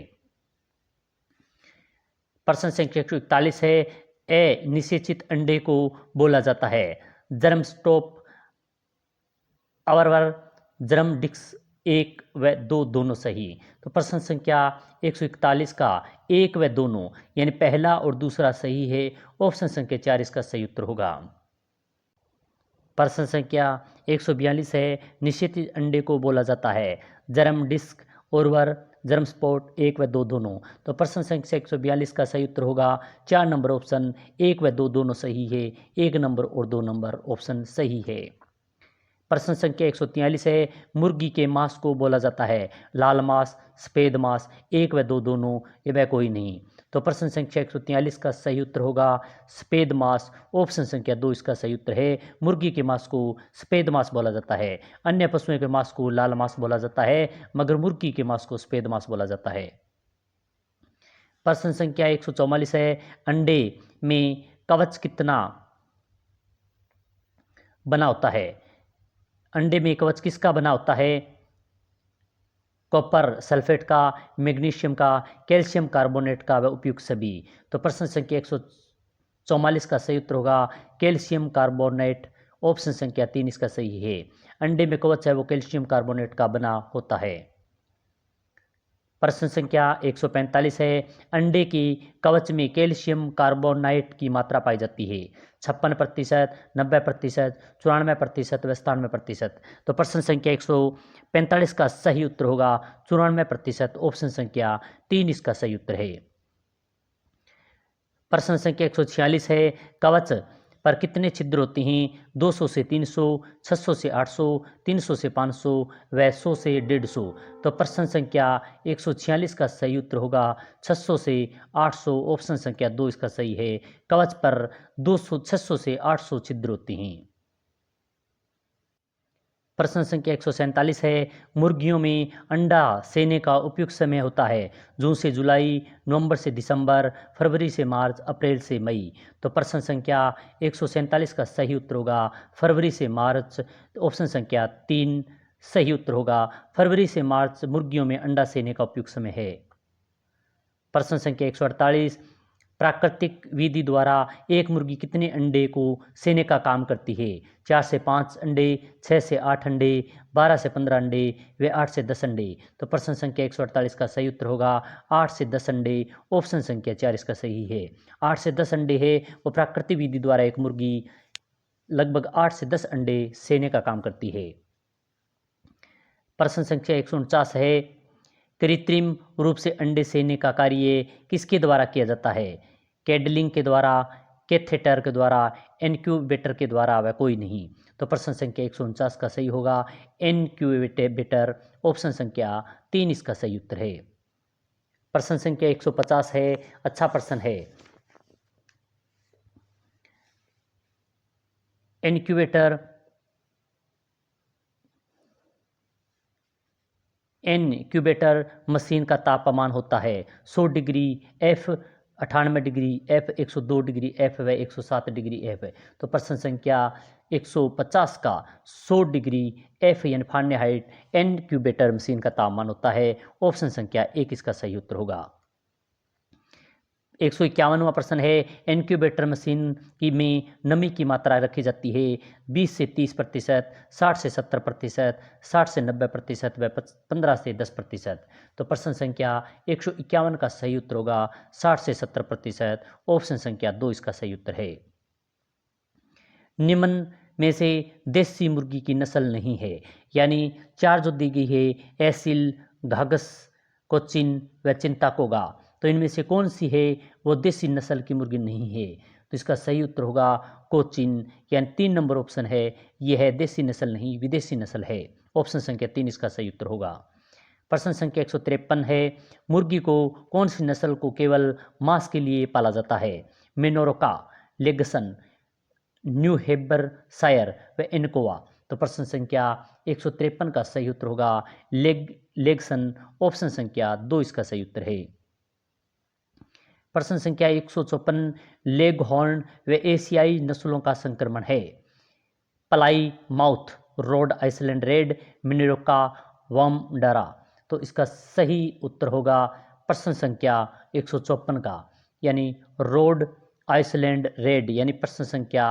प्रश्न संख्या 141 है, निषेचित अंडे को बोला जाता है जर्म स्टॉप, अवरवर, जर्म डिस्क 1 व 2 दोनों सही। तो प्रश्न संख्या 141 का 1 व दोनों यानी पहला और दूसरा सही है। ऑप्शन संख्या 4 इसका सही उत्तर होगा। प्रश्न संख्या 142 है, निषेचित अंडे को बोला जाता है जर्म डिस्क, ओरवर, जर्म स्पॉट 1 व 2 दोनों। तो प्रश्न संख्या 142 का सही उत्तर होगा 4 नंबर ऑप्शन 1 व 2 दोनों सही है। 1 नंबर और 2 नंबर ऑप्शन सही है। प्रश्न संख्या 143 है, मुर्गी के मांस को बोला जाता है लाल मांस, सफेद मांस 1 व 2 दोनों, ये वह कोई नहीं। तो प्रश्न संख्या 143 का सही उत्तर होगा सफेद मांस। ऑप्शन संख्या 2 इसका सही उत्तर है। मुर्गी के मांस को सफेद मांस बोला जाता है। अन्य पशुओं के मांस को लाल मांस बोला जाता है, मगर मुर्गी के मांस को सफेद मांस बोला जाता है। प्रश्न संख्या 144 है, अंडे में कवच कितना बना होता है? अंडे में कवच किसका बना होता है? कॉपर सल्फेट का, मैग्नीशियम का, कैल्शियम कार्बोनेट का व उपयुक्त सभी। तो प्रश्न संख्या 144 का सही उत्तर होगा कैल्शियम कार्बोनेट। ऑप्शन संख्या 3 इसका सही है। अंडे में कवच है वो कैल्शियम कार्बोनेट का बना होता है। प्रश्न संख्या 145 है, अंडे की कवच में कैल्शियम कार्बोनाइट की मात्रा पाई जाती है 56%, 90%, 94% व 97%। तो प्रश्न संख्या 145 का सही उत्तर होगा 94%। ऑप्शन संख्या 3 इसका सही उत्तर है। प्रश्न संख्या 146 है, कवच पर कितने छिद्र होते हैं? 200 से 300, 600 से 800, 300 से 500 व 100 से 150। तो प्रश्न संख्या 146 का सही उत्तर होगा 600 से 800। ऑप्शन संख्या 2 इसका सही है। कवच पर 600 से 800 छिद्र होते हैं। प्रश्न संख्या 147 है, मुर्गियों में अंडा सेने का उपयुक्त समय होता है जून से जुलाई, नवंबर से दिसंबर, फरवरी से मार्च, अप्रैल से मई। तो प्रश्न संख्या 147 का सही उत्तर होगा फरवरी से मार्च। ऑप्शन संख्या 3 सही उत्तर होगा। फरवरी से मार्च मुर्गियों में अंडा सेने का उपयुक्त समय है। प्रश्न संख्या 148, प्राकृतिक विधि द्वारा एक मुर्गी कितने अंडे को सेने का काम करती है? 4 से 5 अंडे, 6 से 8 अंडे, 12 से 15 अंडे व 8 से 10 अंडे। तो प्रश्न संख्या 148 का सही उत्तर होगा 8 से 10 अंडे। ऑप्शन संख्या 4 इसका सही है। 8 से 10 अंडे है वो प्राकृतिक विधि द्वारा एक मुर्गी लगभग 8 से 10 अंडे सेने का काम करती है। प्रश्न संख्या 149 है, कृत्रिम रूप से अंडे सेने का कार्य किसके द्वारा किया जाता है? कैडलिंग के द्वारा, कैथेटर के द्वारा, इनक्यूबेटर के द्वारा व कोई नहीं। तो प्रश्न संख्या 149 का सही होगा इनक्यूबेटर। ऑप्शन संख्या 3 इसका सही उत्तर है। प्रश्न संख्या 150 है, अच्छा प्रश्न है। इनक्यूबेटर मशीन का तापमान होता है 100 degree F, 98 degree F, 102 degree F व 107 डिग्री F। तो प्रश्न संख्या 150 का 100 डिग्री F यानी फारेनहाइट इनक्यूबेटर मशीन का तापमान होता है। ऑप्शन संख्या 1 इसका सही उत्तर होगा। 151वां प्रश्न है, इनक्यूबेटर मशीन की में नमी की मात्रा रखी जाती है 20 से 30%, 60 से 70%, 60 से 90% व 15 से 10%। तो प्रश्न संख्या 151 का सही उत्तर होगा 60 से 70%। ऑप्शन संख्या 2 इसका सही उत्तर है। निम्न में से देसी मुर्गी की नस्ल नहीं है, यानी 4 जो दी गई है एसिल, घाघस, कोचिन व चिंताकोगा। तो इनमें से कौन सी है वो देसी नस्ल की मुर्गी नहीं है? तो इसका सही उत्तर होगा कोचिन, यानी 3 नंबर ऑप्शन है, यह है देसी नस्ल नहीं विदेशी नस्ल है। ऑप्शन संख्या 3 इसका सही उत्तर होगा। प्रश्न संख्या 153 है, मुर्गी को कौन सी नस्ल को केवल मांस के लिए पाला जाता है? मेनोरोका, लेगसन, न्यू हैम्पशायर व इनकोवा। तो प्रश्न संख्या 153 का सही उत्तर होगा लेगसन। ऑप्शन संख्या 2 इसका सही उत्तर है। प्रश्न संख्या 154, लेगहॉर्न व एशियाई नस्लों का संक्रमण है? पलाई माउथ, रोड आइसलैंड रेड, मिनेरोका, वामडारा। तो इसका सही उत्तर होगा प्रश्न संख्या 154 का, यानी रोड आइसलैंड रेड, यानी प्रश्न संख्या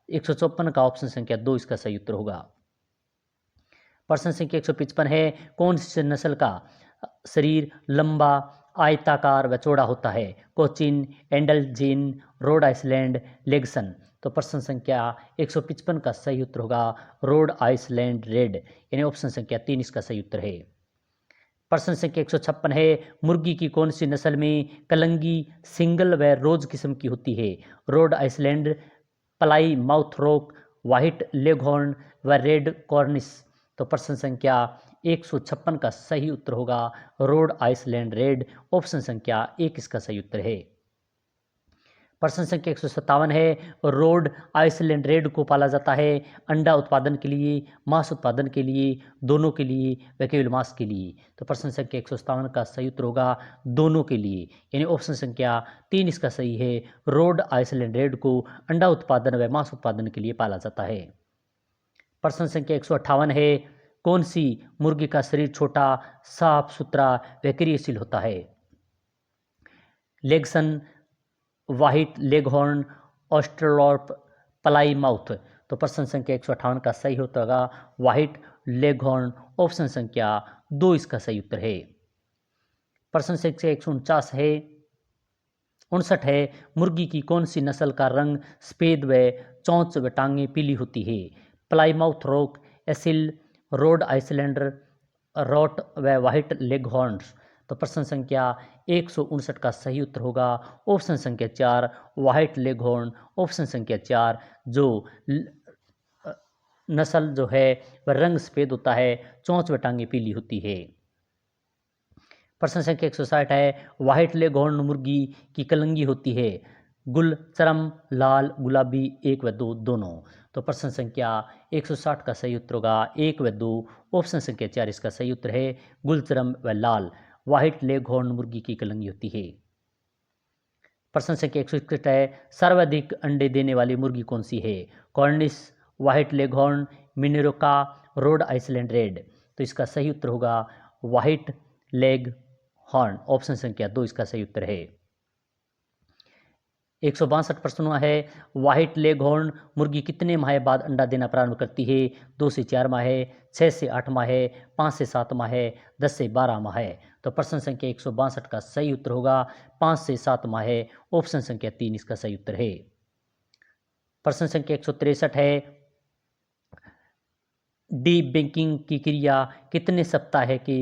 154 का ऑप्शन संख्या 2 इसका सही उत्तर होगा। प्रश्न संख्या 155 है, कौन सी नस्ल का शरीर लंबा, आयताकार व चौड़ा होता है? Cochin, Andalusian, Rhode Island, Langshan. तो प्रश्न संख्या 155 का सही उत्तर होगा रोड आइसलैंड रेड, यानी ऑप्शन संख्या 3 इसका सही उत्तर है। प्रश्न संख्या 156 है, मुर्गी की कौन सी नस्ल में कलंगी सिंगल व रोज किस्म की होती है? रोड आइसलैंड, पलाई माउथ रॉक, व्हाइट लेगहॉर्न व रेड कॉर्निश। तो प्रश्न संख्या 156 का सही उत्तर होगा रोड आइसलैंड रेड। ऑप्शन संख्या 1 इसका सही उत्तर है। प्रश्न संख्या 157 है, रोड आइसलैंड रेड को पाला जाता है अंडा उत्पादन के लिए, मांस उत्पादन के लिए, दोनों के लिए व केवल मांस के लिए? तो प्रश्न संख्या 157 का सही उत्तर होगा दोनों के लिए, यानी ऑप्शन संख्या 3 इसका सही है। रोड आइसलैंड रेड को अंडा उत्पादन व मांस उत्पादन के लिए पाला जाता है। प्रश्न संख्या 158 है, कौन सी मुर्गी का शरीर छोटा, साफ सुथरा व क्रियाशील होता है? लेगसन, व्हाइट लेगहॉर्न, ऑस्ट्रेलॉर्प, पलाई माउथ। तो प्रश्न संख्या 158 का सही उत्तर होगा व्हाइट लेगहॉर्न। ऑप्शन संख्या 2 इसका सही उत्तर है। प्रश्न संख्या 149 है, 59 है, मुर्गी की कौन सी नस्ल का रंग सफेद व चोंच व टांगें पीली होती है? Plymouth Rock, Aseel, Rhode Islander, रॉट व व्हाइट लेगहॉर्न्स। तो प्रश्न संख्या 159 का सही उत्तर होगा ऑप्शन संख्या 4 व्हाइट लेगहॉर्न। ऑप्शन संख्या 4 जो नस्ल जो है वह रंग सफेद होता है, चोंच व टांगें पीली होती है। प्रश्न संख्या 160 है, व्हाइट लेगहॉर्न मुर्गी की कलंगी होती है गुल, चरम, लाल, गुलाबी, 1 व 2 दोनों। तो प्रश्न संख्या 160 का सही उत्तर होगा 1 व 2। ऑप्शन संख्या 4 इसका सही उत्तर है गुलचरम व लाल। व्हाइट लेग हॉर्न मुर्गी की कलंगी होती है। प्रश्न संख्या 161 है सर्वाधिक अंडे देने वाली मुर्गी कौन सी है? Cornish, white Leghorn, Minorca, Rhode Island red. तो इसका सही उत्तर होगा व्हाइट लेग हॉर्न। ऑप्शन संख्या 2 इसका सही उत्तर है। 162 प्रश्न है व्हाइट लेगहॉर्न मुर्गी कितने माह बाद अंडा देना प्रारंभ करती है? 2 से 4 माह, 6 से 8 माह, 5 से 7 माह, 10 से 12 माह। तो प्रश्न संख्या 162 का सही उत्तर होगा 5 से 7 माह। ऑप्शन संख्या 3 इसका सही उत्तर है। प्रश्न संख्या 163 है डी बैंकिंग की क्रिया कितने सप्ताह के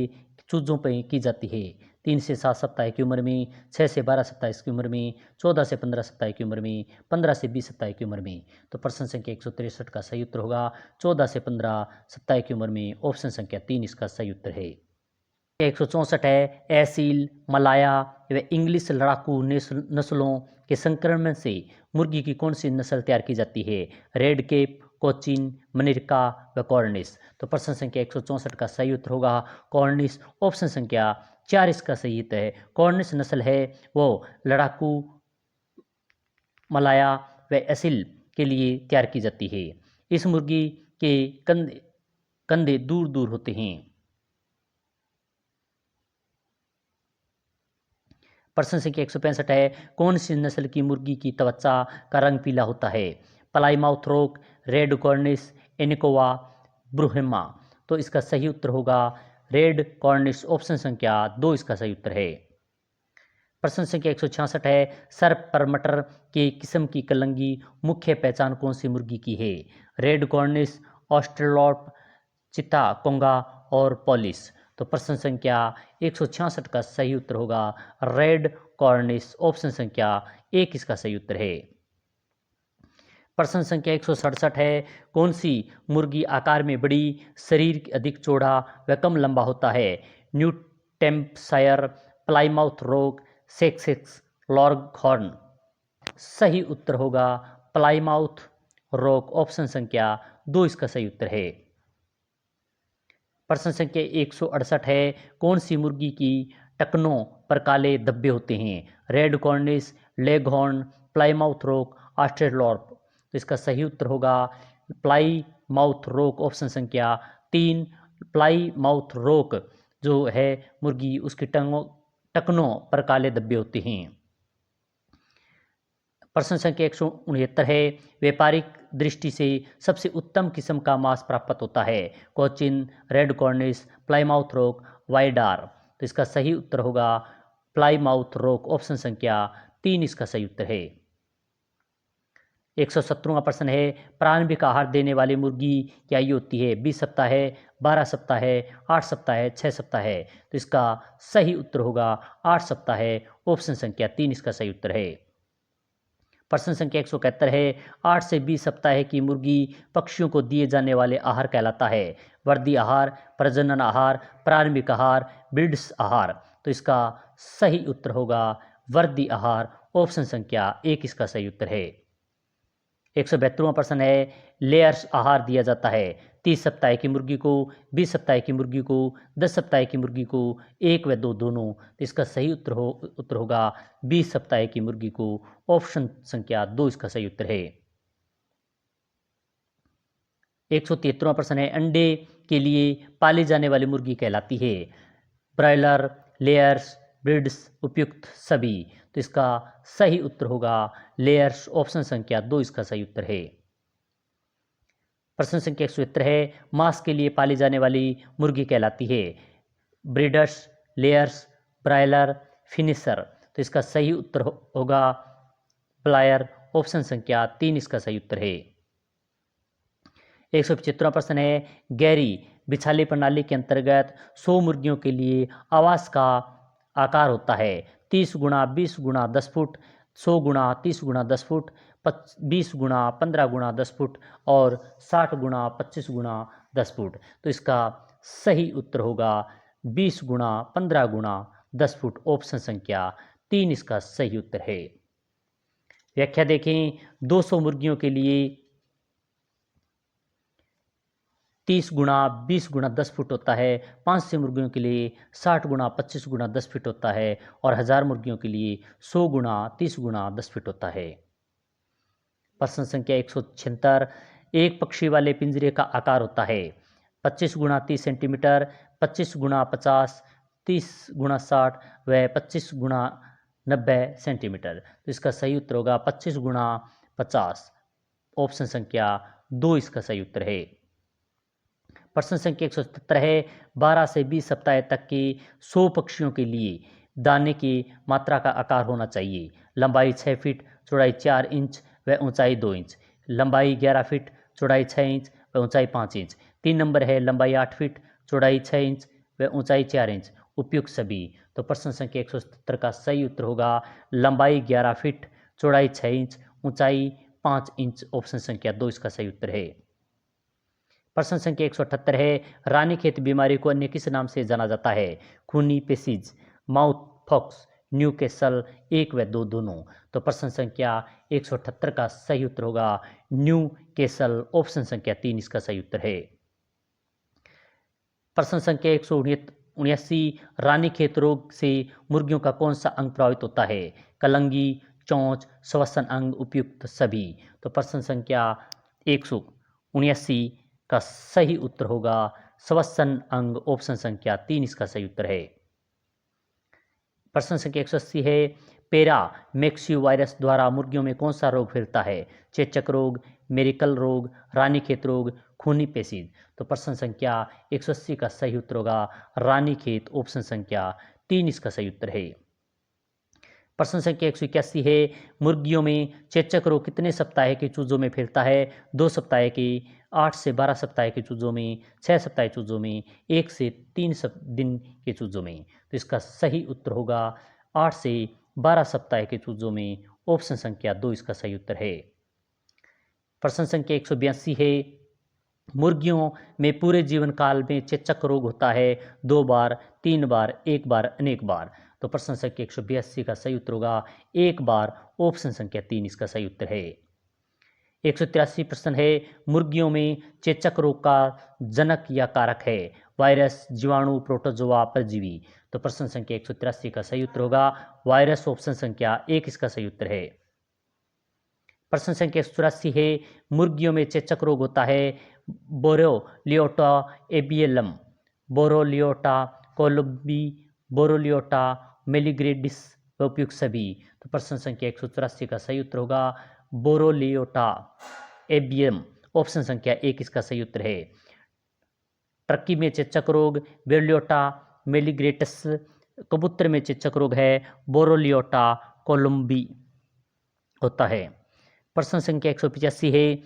चूजों पर की जाती है? 3 से 7 सप्ताह की उम्र में, 6 से 12 सप्ताह की उम्र में, 14 से 15 सप्ताह की उम्र में, 15 से 20 सप्ताह की उम्र में। तो प्रश्न संख्या 163 का सही उत्तर होगा 14 से 15 सप्ताह की उम्र में। ऑप्शन संख्या 3 इसका सही उत्तर है। 164 है एसील, मलाया व इंग्लिश लड़ाकू नस्लों के संक्रमण से मुर्गी की कौन सी नस्ल तैयार की जाती है? रेड केप, कोचिन, मनिरका व कॉर्निश। तो प्रश्न संख्या 164 का सही उत्तर होगा कॉर्निश। ऑप्शन संख्या 4 इसका सही उत्तर है। कॉर्निश नस्ल है वो लड़ाकू, मलाया व एसिल के लिए तैयार की जाती है। इस मुर्गी के कंधे दूर दूर होते हैं। प्रश्न संख्या 165 है कौन सी नस्ल की मुर्गी की त्वचा का रंग पीला होता है? Plymouth Rock, red Cornish, Ancona, Brahma. तो इसका सही उत्तर होगा रेड कॉर्निश। ऑप्शन संख्या 2 इसका सही उत्तर है। प्रश्न संख्या 166 है सर्प पर मटर के किस्म की कलंगी मुख्य पहचान कौन सी मुर्गी की है? रेड कॉर्निश, ऑस्ट्रेलॉप, चिता कोंगा और पॉलिस। तो प्रश्न संख्या 166 का सही उत्तर होगा रेड कॉर्निश। ऑप्शन संख्या 1 इसका सही उत्तर है। प्रश्न संख्या 167 है कौन सी मुर्गी आकार में बड़ी, शरीर अधिक चौड़ा व कम लंबा होता है? New Hampshire, Plymouth Rock, Sussex, Leghorn. सही उत्तर होगा प्लाईमाउथ रॉक। ऑप्शन संख्या 2 इसका सही उत्तर है। प्रश्न संख्या 168 है कौन सी मुर्गी की टखनों पर काले धब्बे होते हैं? Red Cornish, Leghorn, Plymouth Rock, Australorp. तो इसका सही उत्तर होगा प्लाईमाउथ रॉक। ऑप्शन संख्या 3 प्लाईमाउथ रॉक जो है मुर्गी उसकी टखनों पर काले धब्बे होते हैं। प्रश्न संख्या 169 है व्यापारिक दृष्टि से सबसे उत्तम किस्म का मांस प्राप्त होता है? Cochin, red Cornish, Plymouth rock, Vidar. तो इसका सही उत्तर होगा प्लाईमाउथ रॉक। ऑप्शन संख्या 3 इसका सही उत्तर है। 170वां प्रश्न है प्रारंभिक आहार देने वाली मुर्गी की आयु होती है? 20 सप्ताह है, 12 सप्ताह है, 8 सप्ताह है, 6 सप्ताह है। तो इसका सही उत्तर होगा 8 सप्ताह है। ऑप्शन संख्या 3 इसका सही उत्तर है। प्रश्न संख्या 171 है 8 से 20 सप्ताह की मुर्गी पक्षियों को दिए जाने वाले आहार कहलाता है? वर्दी आहार, प्रजनन आहार, प्रारंभिक आहार, ब्रीड्स आहार। तो इसका सही उत्तर होगा वर्दी आहार। ऑप्शन संख्या 1 इसका सही उत्तर है। 172वां प्रश्न है लेयर्स आहार दिया जाता है? 30 सप्ताह की मुर्गी को, 20 सप्ताह की मुर्गी को, 10 सप्ताह की मुर्गी को, 1 व 2 दोनों। तो इसका सही उत्तर होगा 20 सप्ताह की मुर्गी को। ऑप्शन संख्या 2 इसका सही उत्तर है। 173वां प्रश्न है अंडे के लिए पाली जाने वाली मुर्गी कहलाती है? ब्रायलर, लेयर्स, ब्रीड्स, उपयुक्त सभी। तो इसका सही उत्तर होगा लेयर्स। ऑप्शन संख्या 2 इसका सही उत्तर है। प्रश्न संख्या 170 है मांस के लिए पाली जाने वाली मुर्गी कहलाती है? Breeders, layers, broiler, finisher. तो इसका सही उत्तर होगा ब्लायर। ऑप्शन संख्या 3 इसका सही उत्तर है। 175वां प्रश्न है गहरी बिछाली प्रणाली के अंतर्गत 100 मुर्गियों के लिए आवास का आकार होता है? 30 गुणा 20 गुणा 10 फुट, 100 गुणा 30 गुणा 10 फुट, 20 गुणा 15 गुणा 10 फुट और 60 गुणा 25 गुणा 10 फुट। तो इसका सही उत्तर होगा 20 गुणा 15 गुणा 10 फुट। ऑप्शन संख्या 3 इसका सही उत्तर है। व्याख्या देखें 200 मुर्गियों के लिए 30 गुणा 20 गुणा 10 फुट होता है। 500 मुर्गियों के लिए 60 गुणा 25 गुणा 10 फीट होता है और 1000 मुर्गियों के लिए 100 गुणा 30 गुणा 10 फीट होता है। प्रश्न संख्या 176, एक पक्षी वाले पिंजरे का आकार होता है 25 गुणा 30 सेंटीमीटर, 25 गुणा 50, 30 गुणा 60 व 25 गुणा 90 सेंटीमीटर। तो इसका सही उत्तर होगा 25 गुणा 50। ऑप्शन संख्या 2 इसका सही उत्तर है। प्रश्न संख्या 177 है, 12 से 20 सप्ताह तक के 100 पक्षियों के लिए दाने की मात्रा का आकार होना चाहिए। लंबाई 6 फीट, चौड़ाई 4 इंच व ऊंचाई 2 इंच। लंबाई 11 फीट, चौड़ाई 6 इंच व ऊंचाई 5 इंच। 3 नंबर है, लंबाई 8 फीट, चौड़ाई 6 इंच व ऊंचाई 4 इंच। उपयुक्त सभी। तो प्रश्न संख्या 177 का सही उत्तर होगा लंबाई 11 फीट, चौड़ाई 6 इंच, ऊंचाई 5 इंच। ऑप्शन संख्या 2 इसका सही उत्तर है। प्रश्न संख्या 178 है, रानीखेत बीमारी को अन्य किस नाम से जाना जाता है? खूनी पेशीज, माउथ फॉक्स, न्यू कैसल, 1 व 2 दोनों। तो प्रश्न संख्या 178 का सही उत्तर होगा न्यू कैसल। ऑप्शन संख्या 3 इसका सही उत्तर है। प्रश्न संख्या 179, रानीखेत रोग से मुर्गियों का कौन सा अंग प्रभावित होता है? कलंगी, चोंच, श्वसन अंग। उपयुक्त सभी। तो प्रश्न संख्या 179 का सही उत्तर होगा श्वसन अंग। ऑप्शन संख्या 3 इसका सही उत्तर है। प्रश्न संख्या 180 है, पेरा मैक्सियो वायरस द्वारा मुर्गियों में कौन सा रोग फैलता है? चेचक रोग, मेरिकल रोग, रानीखेत रोग, खूनी पेशीज। तो प्रश्न संख्या 180 का सही उत्तर होगा रानीखेत। ऑप्शन संख्या 3 इसका सही उत्तर है। प्रश्न संख्या 181 है, मुर्गियों में चेचक रोग कितने सप्ताह के चूजों में फैलता है? 2 सप्ताह के, 8 से 12 सप्ताह के चूजों में, 6 सप्ताह के चूजों में, 1 से 3 दिन के चूजों में। तो इसका सही उत्तर होगा 8 से 12 सप्ताह के चूजों में। ऑप्शन संख्या 2 इसका सही उत्तर है। प्रश्न संख्या 182 है, मुर्गियों में पूरे जीवन काल में चेचक रोग होता है 2 बार, 3 बार, 1 बार, अनेक बार। तो प्रश्न संख्या 182 का सही उत्तर होगा 1 बार। ऑप्शन संख्या 3 इसका सही उत्तर है। 183 प्रश्न है, मुर्गियों में चेचक रोग का जनक या कारक है? वायरस, जीवाणु, प्रोटोजोआ, परजीवी। तो प्रश्न संख्या 183 का सही उत्तर होगा वायरस। ऑप्शन संख्या 1 इसका सही उत्तर है। प्रश्न संख्या 184 है, मुर्गियों में चेचक रोग होता है बोरोलियोटा एबियलम, बोरोलियोटा कोलम्बी, बोरोलियोटा मेलिग्रेडिस। उपयुक्त सभी। तो प्रश्न संख्या 184 का सही उत्तर होगा बोरोलियोटा एबियम। ऑप्शन संख्या 1 इसका सही उत्तर है। टर्की में चेचक रोग बेरलियोटा मेलिग्रेटस। कबूतर में चेचक रोग है बोरोलियोटा कोलम्बी होता है। प्रश्न संख्या 185 है,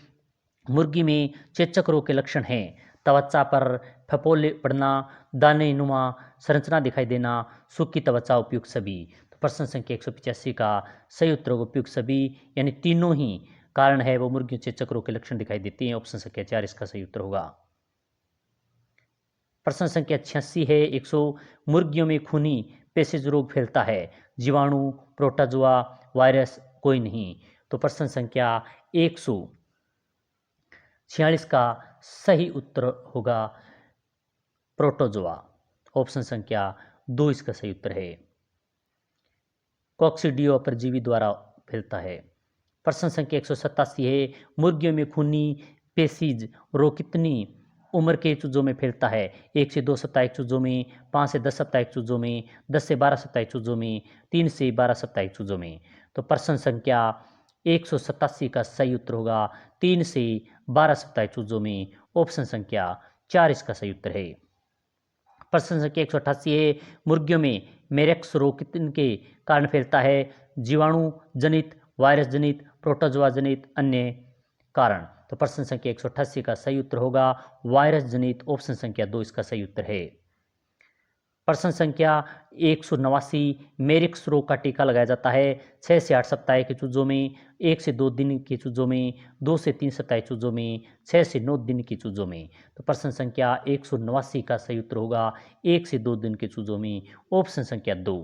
मुर्गी में चेचक रोग के लक्षण हैं त्वचा पर फफोले पड़ना, दाने नुमा संरचना दिखाई देना, सूखी त्वचा। उपयुक्त सभी। तो प्रश्न संख्या 185 का सही उत्तर होगा उपयुक्त सभी, यानी तीनों ही कारण है वो मुर्गियों चेचक रोग के लक्षण दिखाई देते हैं। ऑप्शन संख्या 4 इसका सही उत्तर होगा। प्रश्न संख्या 86 है, 100 मुर्गियों में खूनी पेशिज रोग फैलता है? जीवाणु, प्रोटोजोआ, वायरस, कोई नहीं। तो प्रश्न संख्या 146 का सही उत्तर होगा प्रोटोजोआ। ऑप्शन संख्या 2 इसका सही उत्तर है। कॉक्सिडियो परजीवी द्वारा फैलता है। प्रश्न संख्या 187 है, मुर्गियों में खूनी पेशीज रोग कितनी उम्र के चूजों में फैलता है? 1 से 2 सप्ताह के चूजों में, 5 से 10 सप्ताह के चूजों में, 10 से 12 सप्ताह के चूजों में, 3 से 12 सप्ताह के चूजों में। तो प्रश्न संख्या 187 का सही उत्तर होगा 3 से 12 सप्ताह के चूजों में। ऑप्शन संख्या 4 इसका सही उत्तर है। प्रश्न संख्या 188 है, मुर्गियों में मेरेक्स रोग किनके कारण फैलता है? जीवाणु जनित, वायरस जनित, प्रोटोजोआ जनित, अन्य कारण। तो प्रश्न संख्या 188 का सही उत्तर होगा वायरस जनित। ऑप्शन संख्या 2 इसका सही उत्तर है। प्रश्न संख्या 189, मेरिक्स रोग का टीका लगाया जाता है 6 से 8 सप्ताह के चूजों में, 1 से 2 दिन के चूजों में, 2 से 3 सप्ताह के चूजों में, 6 से 9 दिन के चूजों में। तो प्रश्न संख्या 189 का सही उत्तर होगा 1 से 2 दिन के चूजों में। ऑप्शन संख्या 2।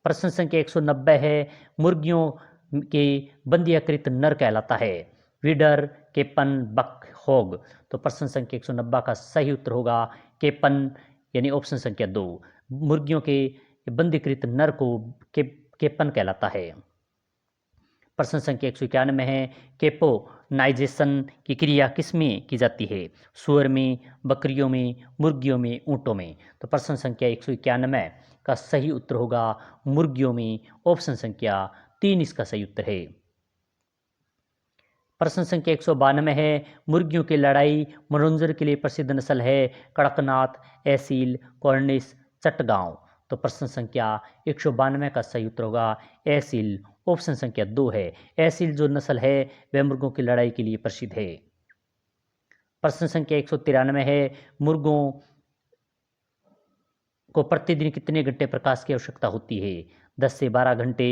प्रश्न संख्या 190 है, मुर्गियों के बंदीकृत नर कहलाता है? विडर केपन बक होग। तो प्रश्न संख्या 190 का सही उत्तर होगा केपन यानी ऑप्शन संख्या 2। मुर्गियों के बंदीकृत नर को केपन कहलाता है। प्रश्न संख्या 191 है केपोनाइजेशन की क्रिया किसमें की जाती है? सूअर में, बकरियों में, मुर्गियों में, ऊंटों में। तो प्रश्न संख्या 191 का सही उत्तर होगा मुर्गियों में, ऑप्शन संख्या 3 इसका सही उत्तर है। प्रश्न संख्या 192 है मुर्गियों की लड़ाई मनोरंजन के लिए प्रसिद्ध नस्ल है कड़कनाथ, एसील, कॉर्निश, चटगांव। तो प्रश्न संख्या 192 का सही उत्तर होगा एसील, ऑप्शन संख्या 2 है। एसील जो नस्ल है वह मुर्गों की लड़ाई के लिए प्रसिद्ध है। प्रश्न संख्या 193 है मुर्गों को प्रतिदिन कितने घंटे प्रकाश की आवश्यकता होती है? 10 से 12 घंटे,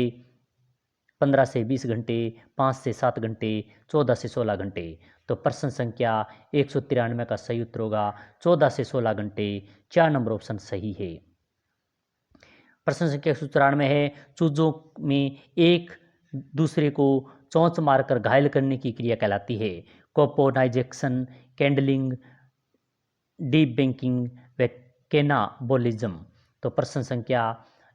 15 से 20 घंटे, 5 से 7 घंटे, 14 से 16 घंटे। तो प्रश्न संख्या 193 का सही उत्तर होगा 14 से 16 घंटे। 4 नंबर ऑप्शन सही है। प्रश्न संख्या 194 है चूजों में एक दूसरे को चोंच मारकर घायल करने की क्रिया कहलाती है कोपोनाइजेशन, कैंडलिंग, डीबैंकिंग व कैनाबोलिज्म। तो प्रश्न संख्या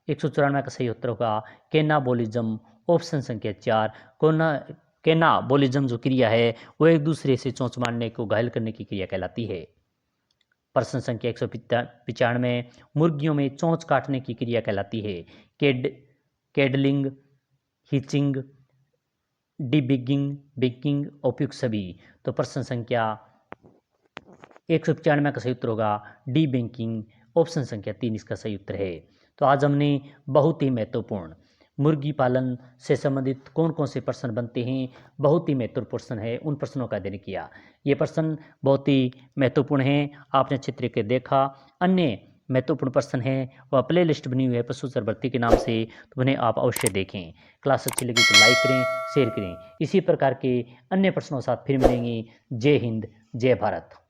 194 का सही उत्तर होगा कैनाबोलिज्म, ऑप्शन संख्या 4। कैनाबोलिज्म जो क्रिया है वो एक दूसरे से चोंच मारने को घायल करने की क्रिया कहलाती है। प्रश्न संख्या 195 मुर्गियों में चोंच काटने की क्रिया कहलाती है कैडलिंग, हिचिंग, डिबिगिंग, बिगिंग, उपयुक्त सभी। तो प्रश्न संख्या 195 का सही उत्तर होगा डी बैंकिंग, ऑप्शन संख्या 3 इसका सही उत्तर है। तो आज हमने बहुत ही महत्वपूर्ण मुर्गी पालन से संबंधित कौन कौन से प्रश्न बनते हैं, बहुत ही महत्वपूर्ण प्रश्न है, उन प्रश्नों का अध्ययन किया। ये प्रश्न बहुत ही महत्वपूर्ण हैं, आपने अच्छे तरीके देखा। अन्य महत्वपूर्ण प्रश्न हैं वह प्ले लिस्ट बनी हुई है पशु सर भर्ती के नाम से, तो उन्हें आप अवश्य देखें। क्लास अच्छी लगी तो लाइक करें, शेयर करें। इसी प्रकार के अन्य प्रश्नों के साथ फिर मिलेंगे। जय हिंद, जय भारत।